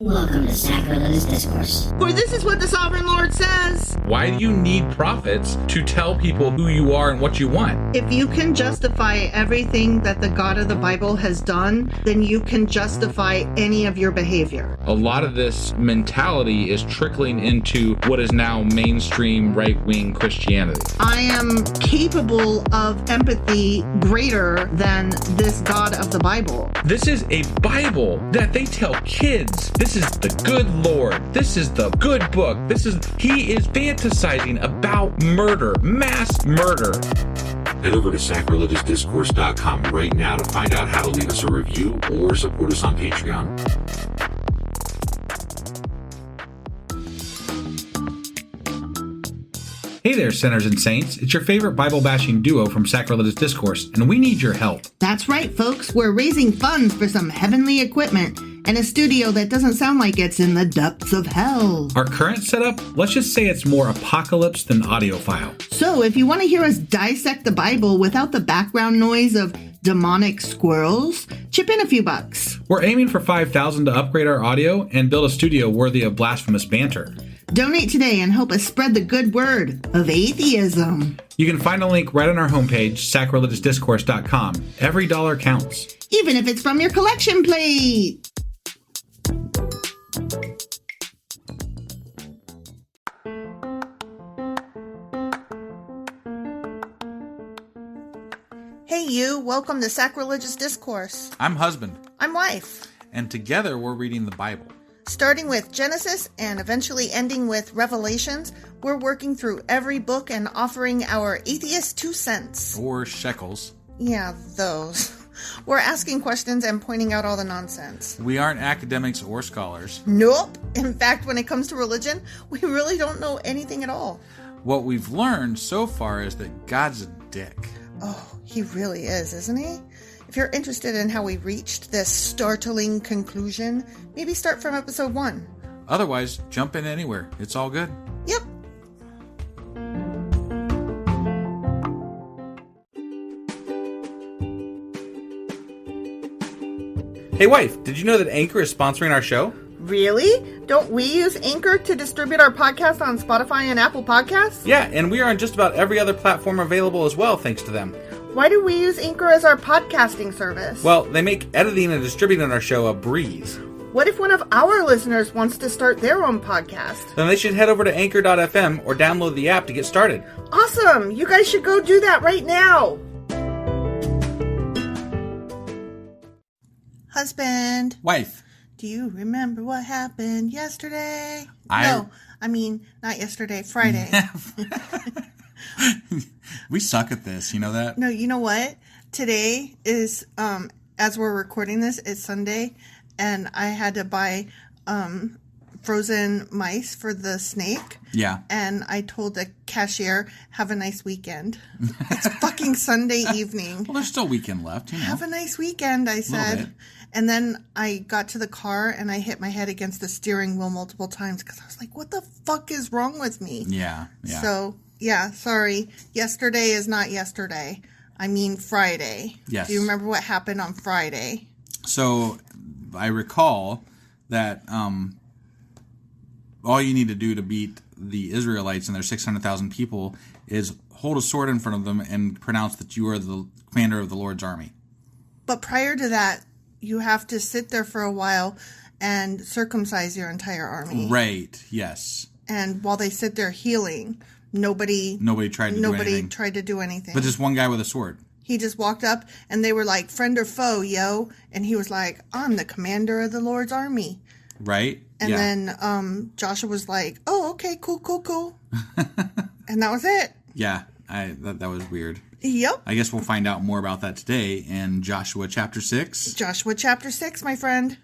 Welcome to Sacrilegious Discourse. For this is what the Sovereign Lord says. Why do you need prophets to tell people who you are and what you want? If you can justify everything that the God of the Bible has done, then you can justify any of your behavior. A lot of this mentality is trickling into what is now mainstream right-wing Christianity. I am capable of empathy greater than this God of the Bible. This is a Bible that they tell kids. This is the good Lord. This is the good book. He is fantasizing about murder, mass murder. Head over to sacrilegiousdiscourse.com right now to find out how to leave us a review or support us on Patreon. Hey there, sinners and saints. It's your favorite Bible-bashing duo from Sacrilegious Discourse, and we need your help. That's right, folks. We're raising funds for some heavenly equipment and a studio that doesn't sound like it's in the depths of hell. Our current setup, let's just say it's more apocalypse than audiophile. So if you want to hear us dissect the Bible without the background noise of demonic squirrels, chip in a few bucks. We're aiming for $5,000 to upgrade our audio and build a studio worthy of blasphemous banter. Donate today and help us spread the good word of atheism. You can find a link right on our homepage, sacrilegiousdiscourse.com. Every dollar counts. Even if it's from your collection plate. Hey you, welcome to Sacrilegious Discourse. I'm husband. I'm wife. And together we're reading the Bible. Starting with Genesis and eventually ending with Revelations, we're working through every book and offering our atheist 2 cents. Or shekels. Yeah, those. We're asking questions and pointing out all the nonsense. We aren't academics or scholars. Nope. In fact, when it comes to religion, we really don't know anything at all. What we've learned so far is that God's a dick. Oh, he really is, isn't he? If you're interested in how we reached this startling conclusion, maybe start from episode 1. Otherwise, jump in anywhere. It's all good. Yep. Hey wife, did you know that Anchor is sponsoring our show? Really? Don't we use Anchor to distribute our podcast on Spotify and Apple Podcasts? Yeah, and we are on just about every other platform available as well, thanks to them. Why do we use Anchor as our podcasting service? Well, they make editing and distributing our show a breeze. What if one of our listeners wants to start their own podcast? Then they should head over to anchor.fm or download the app to get started. Awesome! You guys should go do that right now! Husband. Wife. Do you remember what happened yesterday? No, I mean, not yesterday, Friday. We suck at this, you know that? No, you know what? Today is, as we're recording this, it's Sunday, and I had to buy frozen mice for the snake. Yeah. And I told the cashier, have a nice weekend. It's fucking Sunday evening. Well, there's still weekend left, you know. Have a nice weekend, I said. And then I got to the car and I hit my head against the steering wheel multiple times because I was like, what the fuck is wrong with me? Yeah. So, yeah, sorry. Yesterday is not yesterday. I mean Friday. Yes. Do you remember what happened on Friday? So, I recall that all you need to do to beat the Israelites and their 600,000 people is hold a sword in front of them and pronounce that you are the commander of the Lord's army. But prior to that, you have to sit there for a while and circumcise your entire army. Right, yes. And while they sit there healing, nobody tried to do anything. But just one guy with a sword. He just walked up and they were like, friend or foe, yo? And he was like, I'm the commander of the Lord's army. Right? And then Joshua was like, oh, okay, cool. And that was it. Yeah, that was weird. Yep. I guess we'll find out more about that today in Joshua chapter 6. Joshua chapter 6, my friend.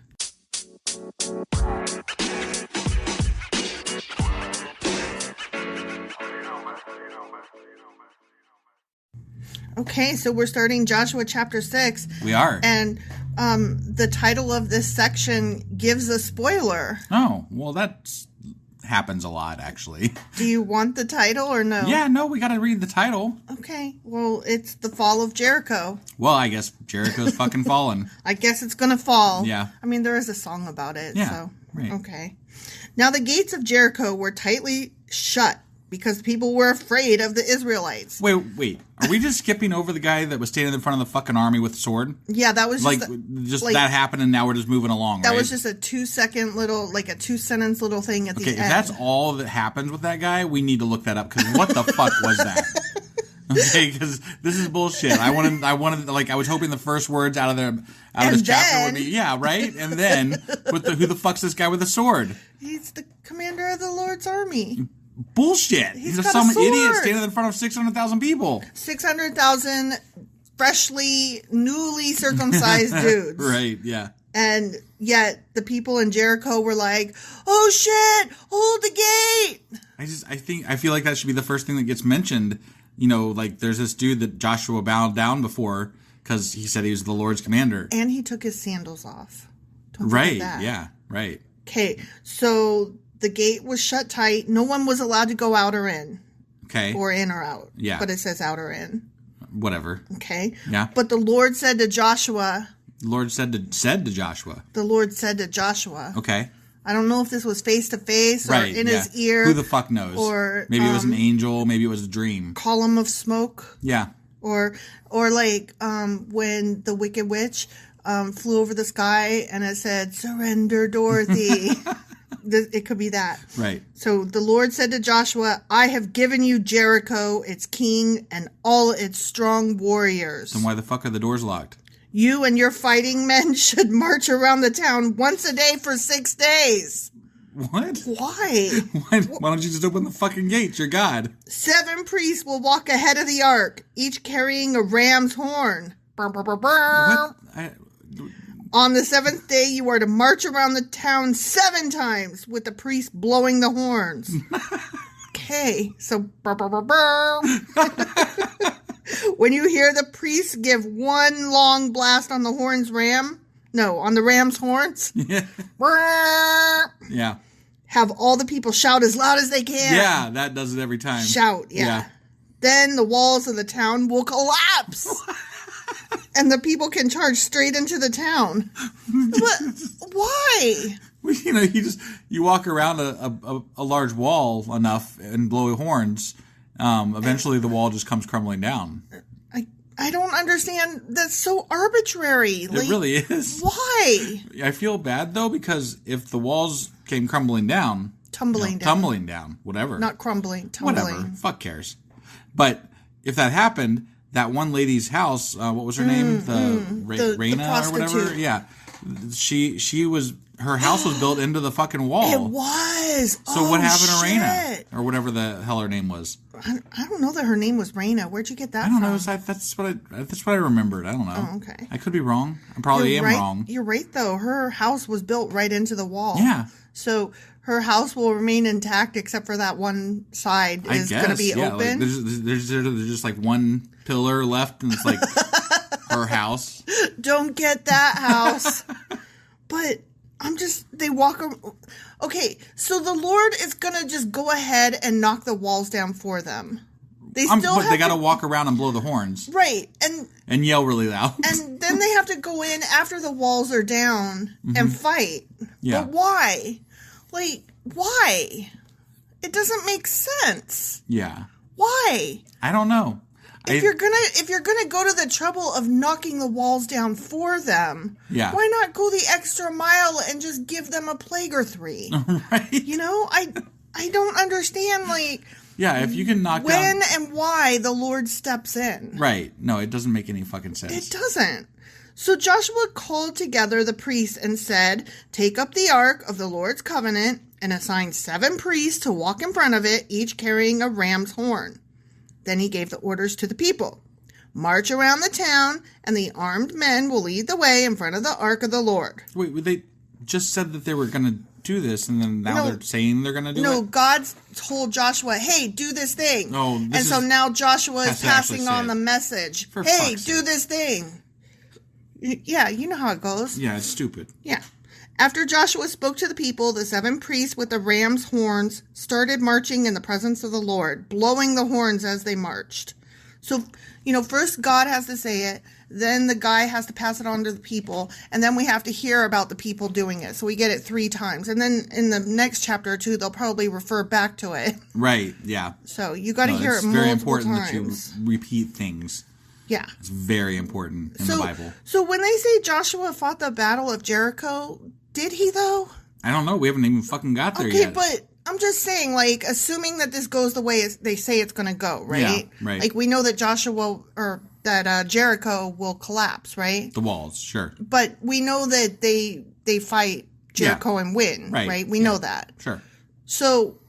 Okay, so we're starting Joshua chapter 6. We are. And the title of this section gives a spoiler. Oh, well, that's happens a lot, actually. Do you want the title or no? Yeah, no, we gotta read the title. Okay, well, it's the Fall of Jericho. Well, I guess Jericho's fucking fallen. I guess it's gonna fall. Yeah. I mean, there is a song about it, yeah. so Right. Okay. Now the gates of Jericho were tightly shut because people were afraid of the Israelites. Wait. Are we just skipping over the guy that was standing in front of the fucking army with a sword? Yeah, that was just that happened, and now we're just moving along. That right? was just a 2-second little, like a 2-sentence little thing at the end. Okay, if that's all that happens with that guy, we need to look that up, because what the fuck was that? Okay, because this is bullshit. I wanted, like, I was hoping the first words out of this chapter would be, yeah, right? And then, who the fuck's this guy with a sword? He's the commander of the Lord's army. Bullshit. He's some idiot standing in front of 600,000 people. 600,000 newly circumcised dudes. Right, yeah. And yet the people in Jericho were like, "Oh shit, hold the gate." I feel like that should be the first thing that gets mentioned. You know, like there's this dude that Joshua bowed down before because he said he was the Lord's commander. And he took his sandals off. Don't right, forget that. Yeah, right. Okay, so the gate was shut tight. No one was allowed to go out or in. Okay. Or in or out. Yeah. But it says out or in. Whatever. Okay. Yeah. But the Lord said to Joshua. The Lord said to Joshua. The Lord said to Joshua. Okay. I don't know if this was face to face or in his ear. Who the fuck knows? Or maybe it was an angel. Maybe it was a dream. Column of smoke. Yeah. Or like when the Wicked Witch flew over the sky and it said, "Surrender, Dorothy." It could be that. Right. So the Lord said to Joshua, "I have given you Jericho, its king, and all its strong warriors." Then why the fuck are the doors locked? You and your fighting men should march around the town once a day for 6 days. What? Why? Why don't you just open the fucking gates? You're God. 7 priests will walk ahead of the ark, each carrying a ram's horn. What? On the 7th day, you are to march around the town 7 times with the priest blowing the horns. Okay, so when you hear the priest give one long blast on the ram's horns. Yeah. Yeah. Have all the people shout as loud as they can. Yeah, that does it every time. Shout, yeah. Then the walls of the town will collapse. And the people can charge straight into the town. But why? You know, you walk around a large wall enough and blow horns. Eventually, the wall just comes crumbling down. I don't understand. That's so arbitrary. It really is. Why? I feel bad though, because if the walls came crumbling down, tumbling down, whatever, not crumbling, tumbling, whatever. Fuck cares. But if that happened, that one lady's house, what was her name? The Raina or whatever. Yeah, her house was built into the fucking wall. It was. So what happened to Raina? Or whatever the hell her name was. I don't know that her name was Raina. Where'd you get that from? I don't know. That's what I remembered. I don't know. Oh, okay. I could be wrong. I probably am wrong. You're right, though. Her house was built right into the wall. Yeah. So her house will remain intact except for that one side is going to be open. Like there's just like one pillar left and it's like her house. Don't get that house. But they walk. Okay, so the Lord is going to just go ahead and knock the walls down for them. They got to walk around and blow the horns. Right. And yell really loud. And then they have to go in after the walls are down and fight. Yeah. But why? Like, why? It doesn't make sense. Yeah. Why? I don't know. If you're gonna go to the trouble of knocking the walls down for them, why not go the extra mile and just give them a plague or 3? Right. You know, I don't understand, like, if you can knock when and why the Lord steps in. Right. No, it doesn't make any fucking sense. It doesn't. So Joshua called together the priests and said, "Take up the ark of the Lord's covenant and assign 7 priests to walk in front of it, each carrying a ram's horn." Then he gave the orders to the people. "March around the town, and the armed men will lead the way in front of the ark of the Lord." Wait, they just said that they were going to do this, and then now they're saying they're going to do it? No, God told Joshua, "Hey, do this thing." Oh, so now Joshua is passing on the message. Hey, do this thing. Yeah, you know how it goes. Yeah, it's stupid. Yeah. After Joshua spoke to the people, the 7 priests with the ram's horns started marching in the presence of the Lord, blowing the horns as they marched. So, first God has to say it, then the guy has to pass it on to the people, and then we have to hear about the people doing it. So we get it 3 times. And then in the next chapter or 2, they'll probably refer back to it. Right, yeah. So you got to hear it multiple It's very important times. that you repeat things. Yeah. It's very important in the Bible. So when they say Joshua fought the Battle of Jericho, did he though? I don't know. We haven't even fucking got there yet. Okay, but I'm just saying, like, assuming that this goes the way they say it's going to go, right? Yeah, right. Like, we know that Jericho will collapse, right? The walls, sure. But we know that they fight Jericho and win, right? We know that. Sure. So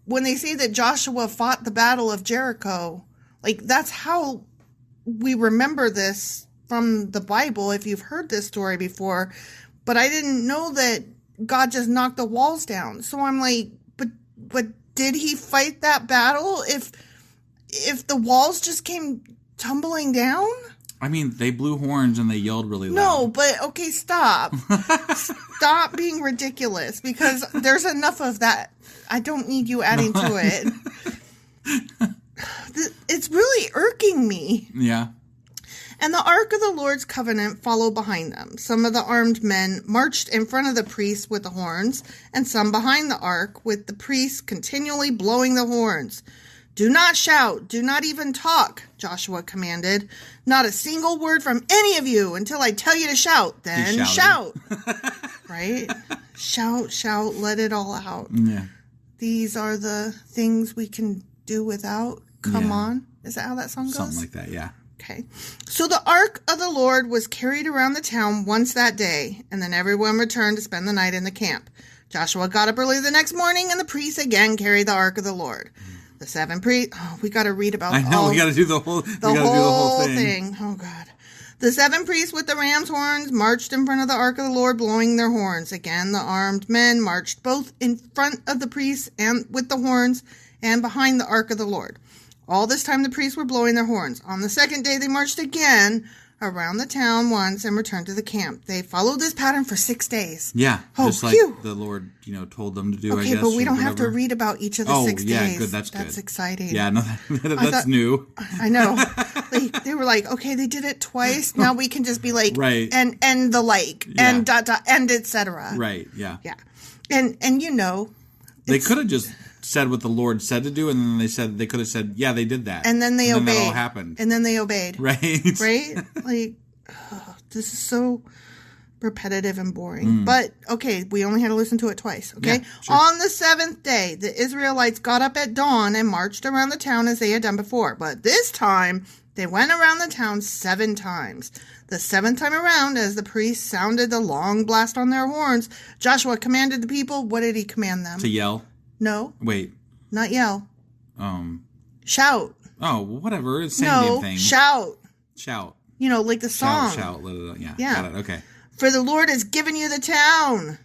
when they say that Joshua fought the Battle of Jericho, like, that's how we remember this from the Bible, if you've heard this story before. But I didn't know that God just knocked the walls down. So I'm like, but did he fight that battle if the walls just came tumbling down? I mean, they blew horns and they yelled really loud. No, but okay, stop. Stop being ridiculous, because there's enough of that. I don't need you adding to it. It's really irking me. Yeah. And the Ark of the Lord's Covenant followed behind them. Some of the armed men marched in front of the priests with the horns, and some behind the Ark, with the priests continually blowing the horns. Do not shout, do not even talk, Joshua commanded. Not a single word from any of you until I tell you to shout. Then shout. Right? Shout, let it all out. Yeah. These are the things we can do without. Come on. Is that how that song goes? Something like that, yeah. Okay. So the Ark of the Lord was carried around the town once that day, and then everyone returned to spend the night in the camp. Joshua got up early the next morning, and the priests again carried the Ark of the Lord. The 7 priests... Oh, we got to read about... I know, we got to do the whole thing. Oh, God. The 7 priests with the ram's horns marched in front of the Ark of the Lord, blowing their horns. Again, the armed men marched both in front of the priests and with the horns and behind the Ark of the Lord. All this time the priests were blowing their horns. On the second day they marched again around the town once and returned to the camp. They followed this pattern for 6 days. Yeah, just like the Lord, told them to do, I guess. Okay, but we don't have to read about each of the 6 days. Oh, yeah, good, that's good. That's exciting. Yeah, no, that's new. I know. They were like, okay, they did it twice. Now we can just be like, right. and the like, and and etc. Right, yeah. Yeah. And they could have just said what the Lord said to do, and then they could have said, yeah, they did that. And then they obeyed. That all happened. And then they obeyed. Right. Right? Like, this is so repetitive and boring. But, okay, we only had to listen to it twice, okay? Yeah, sure. On the 7th day, the Israelites got up at dawn and marched around the town as they had done before. But this time, they went around the town 7 times. The 7th time around, as the priests sounded the long blast on their horns, Joshua commanded the people. What did he command them? To yell? No. Wait. Not yell. Shout. Oh, whatever. It's the same damn thing. Shout. Shout. Like the song. Shout. Let it out. Yeah. Got it. Okay. For the Lord has given you the town.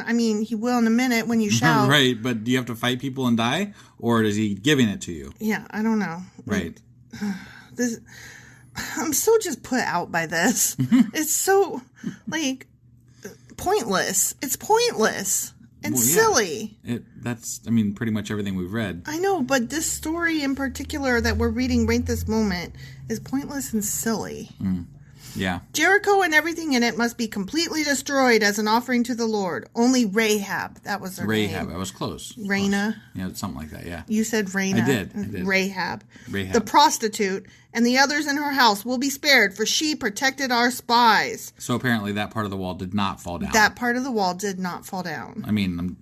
I mean, he will in a minute when you shout. Right, but do you have to fight people and die? Or is he giving it to you? Yeah, I don't know. Right. I'm so just put out by this. It's so, pointless. It's pointless. And silly. That's pretty much everything we've read. I know, but this story in particular that we're reading right this moment is pointless and silly. Yeah. Jericho and everything in it must be completely destroyed as an offering to the Lord. Only Rahab, that was her name. Rahab, I was close. Raina. Yeah, something like that, yeah. You said Raina. I did. Rahab. The prostitute and the others in her house will be spared, for she protected our spies. So apparently that part of the wall did not fall down. That part of the wall did not fall down.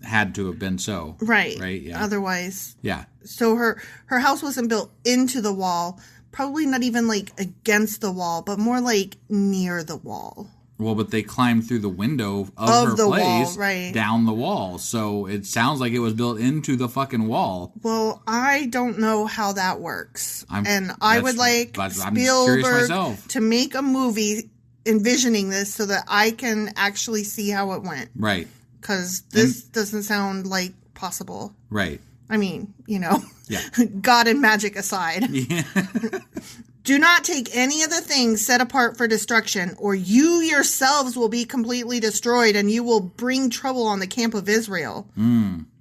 Had to have been so. Right. Right, yeah. Otherwise. Yeah. So her house wasn't built into the wall. Probably not even against the wall, but more near the wall. Well, but they climbed through the window of her the place wall, right. down the wall. So it sounds like it was built into the fucking wall. Well, I don't know how that works. I would like Spielberg to make a movie envisioning this so that I can actually see how it went. Right. Because this doesn't sound possible. Right. Yeah. God and magic aside. Yeah. Do not take any of the things set apart for destruction, or you yourselves will be completely destroyed, and you will bring trouble on the camp of Israel.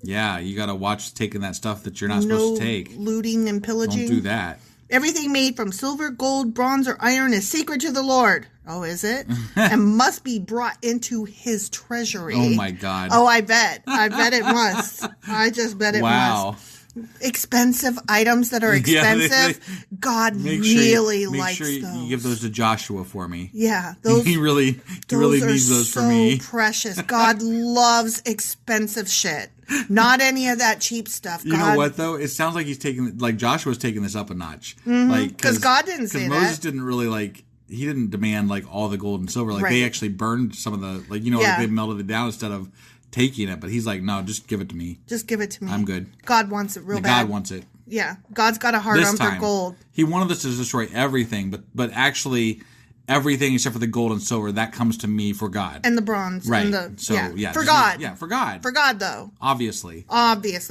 Yeah, you got to watch taking that stuff that you're not supposed to take. Looting and pillaging. Don't do that. Everything made from silver, gold, bronze, or iron is sacred to the Lord. Oh, is it? And must be brought into his treasury. Oh, my God. Oh, I bet. I bet it must. I just bet it must. Expensive items that are expensive. God really likes those. You give those to Joshua for me. Yeah, those. He really needs those for me. Precious. God loves expensive shit. Not any of that cheap stuff. You know what though? It sounds like Joshua's taking this up a notch. Mm-hmm. Because God didn't say that. Because Moses didn't really he didn't demand all the gold and silver. They actually burned some of the they melted it down instead of taking it, but he's like, no, just give it to me. Just give it to me. I'm good. God wants it real bad. God wants it. Yeah. God's got a hard on for gold. He wanted us to destroy everything, but actually everything except for the gold and silver, that comes to me for God. And the bronze. Right. And for God. For God. For God, though. Obviously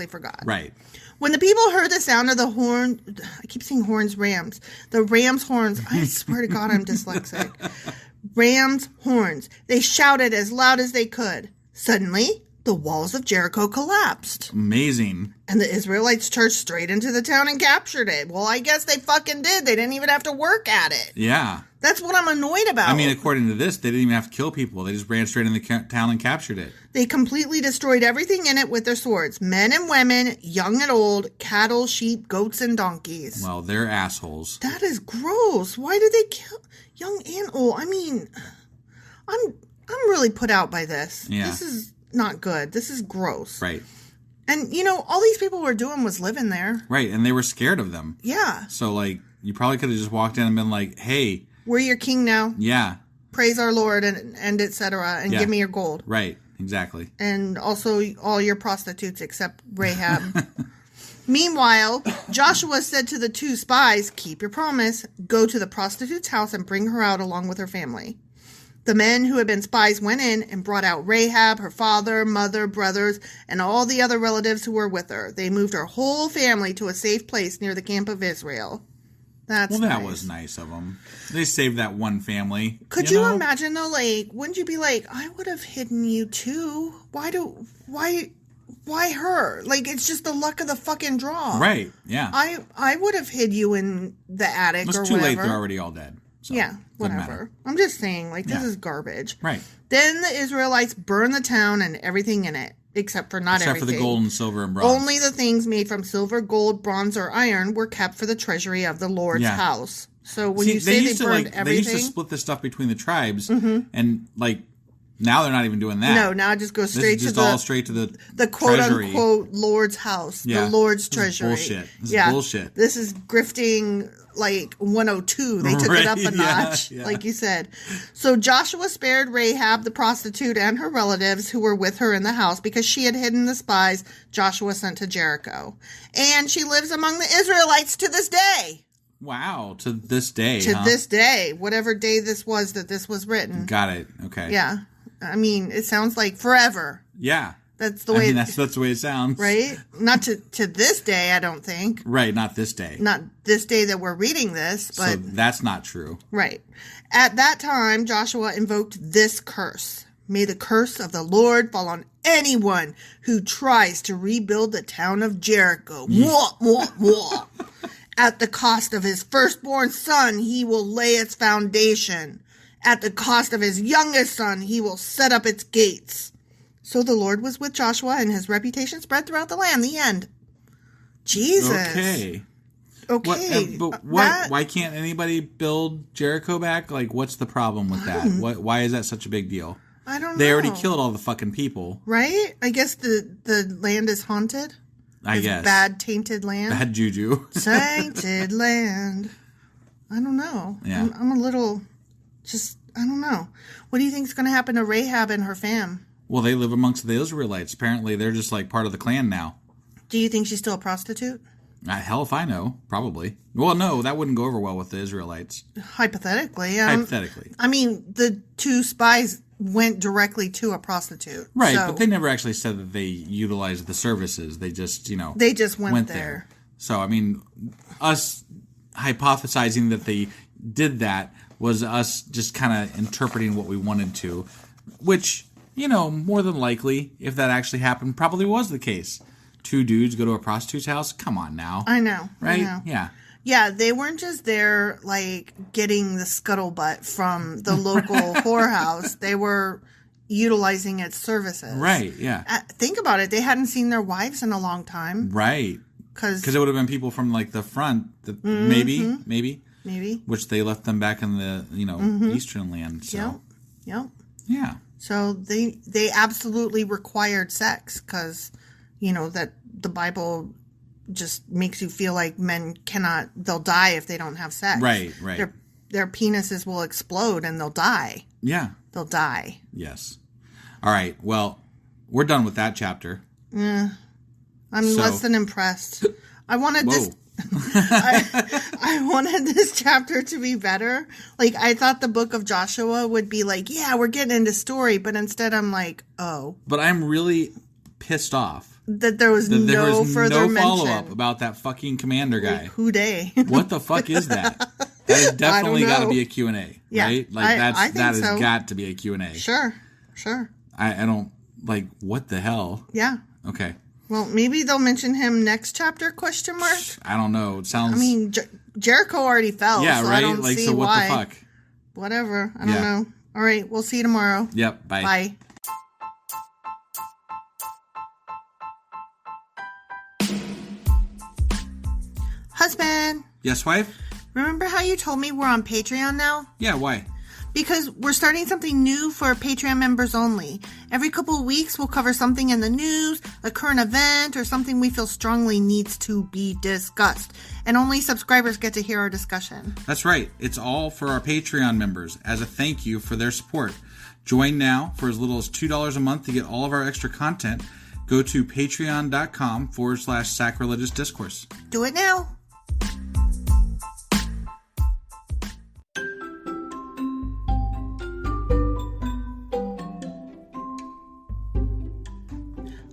for God. Right. When the people heard the sound of the horn, I keep saying horns, rams. The ram's horns. I swear to God, I'm dyslexic. Ram's horns. They shouted as loud as they could. Suddenly, the walls of Jericho collapsed. Amazing. And the Israelites charged straight into the town and captured it. Well, I guess they fucking did. They didn't even have to work at it. Yeah. That's what I'm annoyed about. I mean, according to this, they didn't even have to kill people. They just ran straight in the town and captured it. They completely destroyed everything in it with their swords. Men and women, young and old, cattle, sheep, goats, and donkeys. Well, they're assholes. That is gross. Why did they kill young and old? I mean, I'm really put out by this. Yeah. This is not good. This is gross. Right. And, all these people were doing was living there. Right, and they were scared of them. Yeah. So, you probably could have just walked in and been like, hey. We're your king now. Yeah. Praise our Lord and et cetera, and give me your gold. Right, exactly. And also all your prostitutes except Rahab. Meanwhile, Joshua said to the 2 spies, keep your promise, go to the prostitute's house and bring her out along with her family. The men who had been spies went in and brought out Rahab, her father, mother, brothers, and all the other relatives who were with her. They moved her whole family to a safe place near the camp of Israel. That was nice of them. They saved that one family. Could you imagine though? Wouldn't you be like, I would have hidden you too? Why her? It's just the luck of the fucking draw. Right. Yeah. I would have hid you in the attic or whatever. It's too late. They're already all dead. So yeah. Whatever. I'm just saying, this is garbage. Right. Then the Israelites burned the town and everything in it. Except for everything. For the gold and silver and bronze. Only the things made from silver, gold, bronze, or iron were kept for the treasury of the Lord's house. So when you say they burned everything... They used to split this stuff between the tribes, and now they're not even doing that. No, now it just goes straight to the quote-unquote Lord's house, the Lord's treasury. This is bullshit. This is bullshit. This is grifting... 102. They took it up a notch, like you said. So Joshua spared Rahab, the prostitute, and her relatives who were with her in the house because she had hidden the spies Joshua sent to Jericho. And she lives among the Israelites to this day. Wow, to this day. To this day. Whatever day this was that this was written. Got it. Okay. Yeah. I mean, it sounds like forever. Yeah. That's the way. That's the way it sounds, right? Not to this day, I don't think. Right, not this day. Not this day that we're reading this, but so that's not true. Right. At that time, Joshua invoked this curse: "May the curse of the Lord fall on anyone who tries to rebuild the town of Jericho." Mwah, mwah, mwah. At the cost of his firstborn son, he will lay its foundation. At the cost of his youngest son, he will set up its gates. So the Lord was with Joshua, and his reputation spread throughout the land. The end. Jesus. Okay. But why can't anybody build Jericho back? What's the problem with that? Why is that such a big deal? I don't know. They already killed all the fucking people. Right? I guess the land is haunted. I guess. Bad, tainted land. Bad juju. Tainted land. I don't know. Yeah. I'm a little... I don't know. What do you think is going to happen to Rahab and her fam? Well, they live amongst the Israelites. Apparently, they're just part of the clan now. Do you think she's still a prostitute? Hell if I know. Probably. Well, no, that wouldn't go over well with the Israelites. Hypothetically. Hypothetically. I mean, the 2 spies went directly to a prostitute. Right, but they never actually said that they utilized the services. They just, They just went there. So, I mean, us hypothesizing that they did that was us just kind of interpreting what we wanted to, which... more than likely, if that actually happened, probably was the case. 2 dudes go to a prostitute's house? Come on now. I know. Right? I know. Yeah. Yeah, they weren't just there, like, getting the scuttlebutt from the local whorehouse. They were utilizing its services. Right, yeah. Think about it. They hadn't seen their wives in a long time. Right. Because it would have been people from, like, the front, maybe. Which they left them back in the, eastern land. So. Yep. Yeah. So they absolutely required sex because, that the Bible just makes you feel like men they'll die if they don't have sex. Right. Their penises will explode and they'll die. Yeah. They'll die. Yes. All right. Well, we're done with that chapter. I'm less than impressed. I wanted this. I wanted this chapter to be better. Like, I thought the book of Joshua would be like, yeah, we're getting into story, but instead I'm like, oh. But I'm really pissed off. That there was no further mention. Follow-up about that fucking commander guy. Like, who day? What the fuck is that? That has definitely got to be a Q&A, yeah, right? Like, I think has so. got to be a Q&A. Sure. I don't, like, what the hell? Yeah. Okay. Well, maybe they'll mention him next chapter, ? I don't know. It sounds... I mean, Jericho already fell, yeah, so right? I don't like, see so what why. the fuck? Whatever. I don't know. All right, we'll see you tomorrow. Yep, bye. Bye. Husband. Yes, wife? Remember how you told me we're on Patreon now? Yeah, why? Because we're starting something new for Patreon members only. Every couple of weeks, we'll cover something in the news, a current event, or something we feel strongly needs to be discussed. And only subscribers get to hear our discussion. That's right. It's all for our Patreon members as a thank you for their support. Join now for as little as $2 a month to get all of our extra content. Go to patreon.com/sacrilegious discourse. Do it now.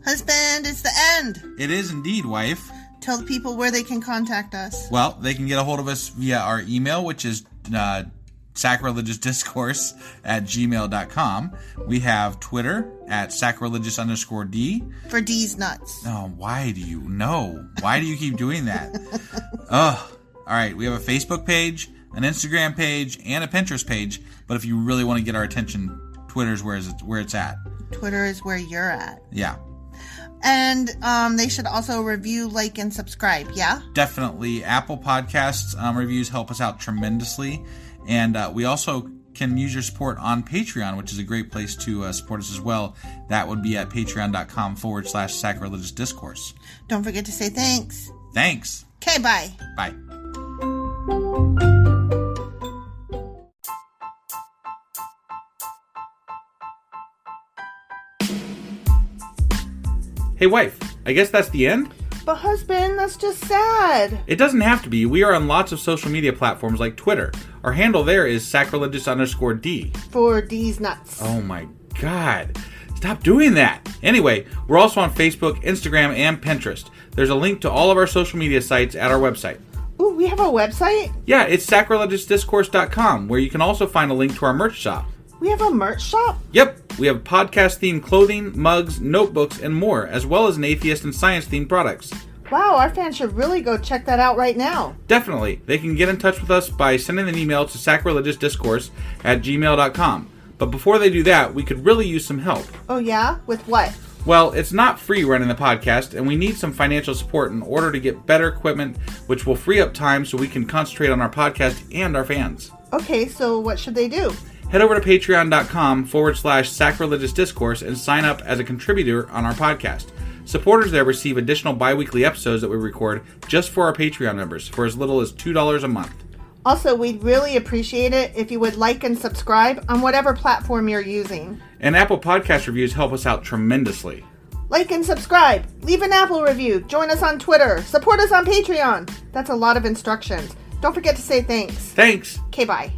Husband, it's the end. It is indeed, wife. Tell the people where they can contact us. Well, they can get a hold of us via our email, which is sacrilegiousdiscourse@gmail.com. We have Twitter at sacrilegious_D. For D's nuts. Oh, why do you know? Why do you keep doing that? Ugh. All right, we have a Facebook page, an Instagram page, and a Pinterest page. But if you really want to get our attention, Twitter's where it's at. Twitter is where you're at. Yeah. And they should also review, like, and subscribe, yeah? Definitely. Apple Podcasts reviews help us out tremendously. And we also can use your support on Patreon, which is a great place to support us as well. That would be at patreon.com/sacrilegious discourse. Don't forget to say thanks. Thanks. Okay, bye. Bye. Hey, wife, I guess that's the end? But husband, that's just sad. It doesn't have to be. We are on lots of social media platforms like Twitter. Our handle there is sacrilegious_D. For D's nuts. Oh my God. Stop doing that. Anyway, we're also on Facebook, Instagram, and Pinterest. There's a link to all of our social media sites at our website. Ooh, we have a website? Yeah, it's sacrilegiousdiscourse.com, where you can also find a link to our merch shop. We have a merch shop? Yep, we have podcast-themed clothing, mugs, notebooks, and more, as well as an atheist and science-themed products. Wow, our fans should really go check that out right now. Definitely. They can get in touch with us by sending an email to sacrilegiousdiscourse@gmail.com. But before they do that, we could really use some help. Oh yeah? With what? Well, it's not free running the podcast, and we need some financial support in order to get better equipment, which will free up time so we can concentrate on our podcast and our fans. Okay, so what should they do? Head over to patreon.com/sacrilegious discourse and sign up as a contributor on our podcast. Supporters there receive additional bi-weekly episodes that we record just for our Patreon members for as little as $2 a month. Also, we'd really appreciate it if you would like and subscribe on whatever platform you're using. And Apple Podcast reviews help us out tremendously. Like and subscribe. Leave an Apple review. Join us on Twitter. Support us on Patreon. That's a lot of instructions. Don't forget to say thanks. Thanks. Okay, bye.